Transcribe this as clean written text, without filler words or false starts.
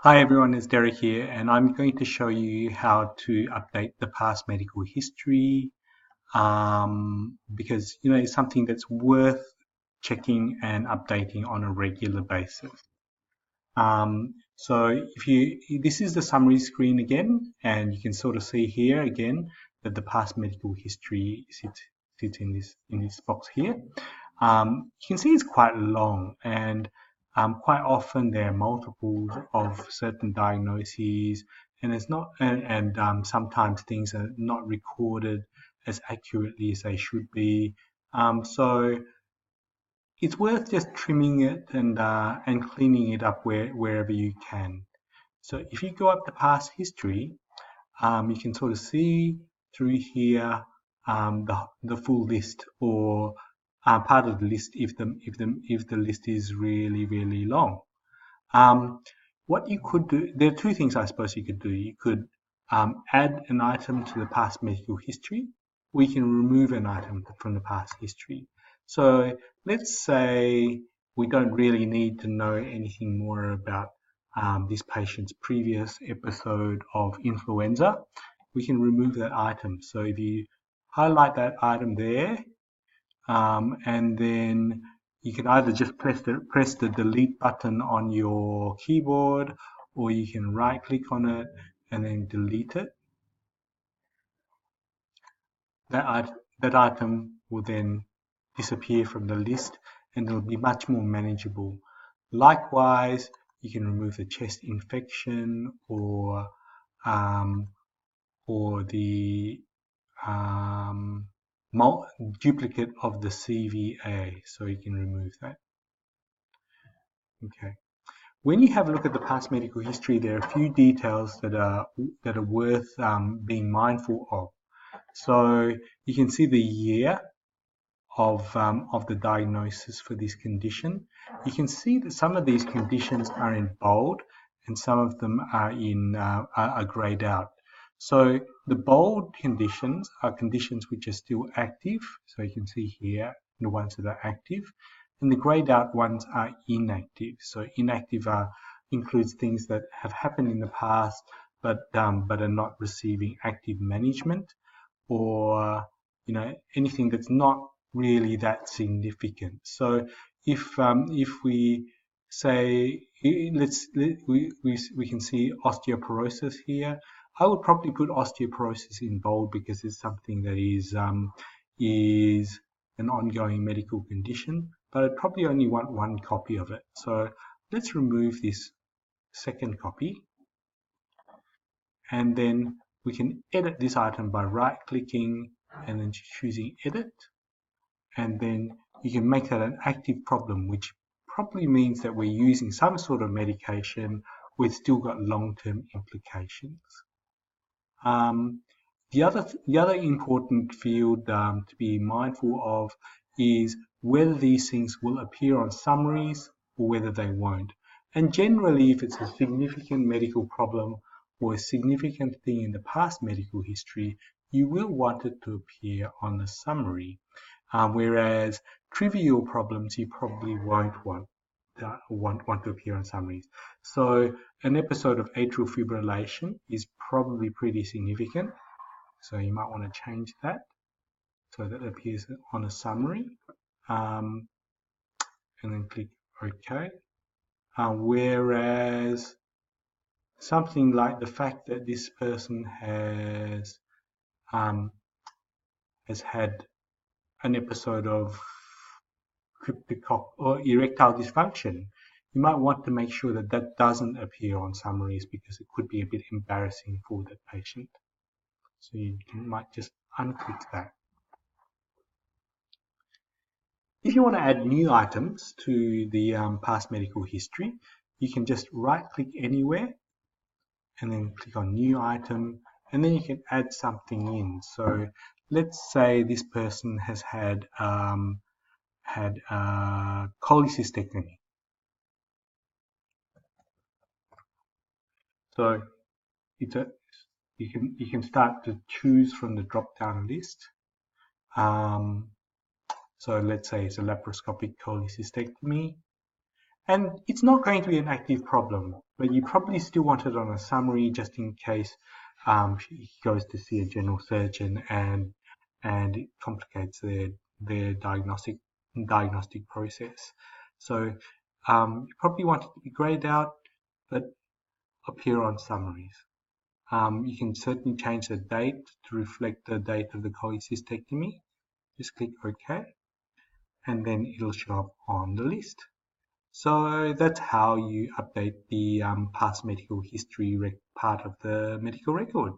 Hi everyone, it's Derek here, and I'm going to show you how to update the past medical history because it's something that's worth checking and updating on a regular basis. So this is the summary screen again, and you can sort of see here again that the past medical history sits in this box here. You can see it's quite long, and quite often there are multiples of certain diagnoses, and it's not, and sometimes things are not recorded as accurately as they should be. So it's worth just trimming it and cleaning it up wherever you can. So if you go up to past history, you can sort of see through here the full list or part of the list if the list is really long. What you could do, there are two things I suppose you could do. You could add an item to the past medical history, or you can remove an item from the past history. So let's say we don't really need to know anything more about this patient's previous episode of influenza. We can remove that item. So if you highlight that item there, and then you can either just press the delete button on your keyboard, or you can right click on it and then delete it. That item will then disappear from the list and it'll be much more manageable. Likewise, you can remove the chest infection um, or the um, duplicate of the CVA, so you can remove that. Okay. When you have a look at the past medical history, there are a few details that are worth being mindful of. So you can see the year of the diagnosis for this condition. You can see that some of these conditions are in bold and some of them are grayed out. So the bold conditions are conditions which are still active. So you can see here the ones that are active, and the grayed out ones are inactive. So inactive includes things that have happened in the past but are not receiving active management, or anything that's not really that significant. So if we say we can see osteoporosis here, I would probably put osteoporosis in bold because it's something that is an ongoing medical condition, but I'd probably only want one copy of it. So let's remove this second copy, and then we can edit this item by right clicking and then choosing edit, and then you can make that an active problem, which probably means that we're using some sort of medication with still got long-term implications. The other important field to be mindful of is whether these things will appear on summaries or whether they won't. And generally, if it's a significant medical problem or a significant thing in the past medical history, you will want it to appear on the summary. Whereas trivial problems, you probably won't want to appear on summaries. So an episode of atrial fibrillation is probably pretty significant. So you might want to change that so that it appears on a summary, and then click OK. Whereas something like the fact that this person has had an episode of cryptococcus or erectile dysfunction, you might want to make sure that that doesn't appear on summaries because it could be a bit embarrassing for that patient. So you might just unclick that. If you want to add new items to the past medical history, you can just right click anywhere and then click on new item, and then you can add something in. So let's say this person has had cholecystectomy. So it's you can start to choose from the drop down list. So let's say it's a laparoscopic cholecystectomy, And it's not going to be an active problem, but you probably still want it on a summary just in case he goes to see a general surgeon and it complicates their diagnostic process. So you probably want it to be grayed out, but appear on summaries. You can certainly change the date to reflect the date of the cholecystectomy. Just click OK, and then it'll show up on the list. So that's how you update the past medical history part of the medical record.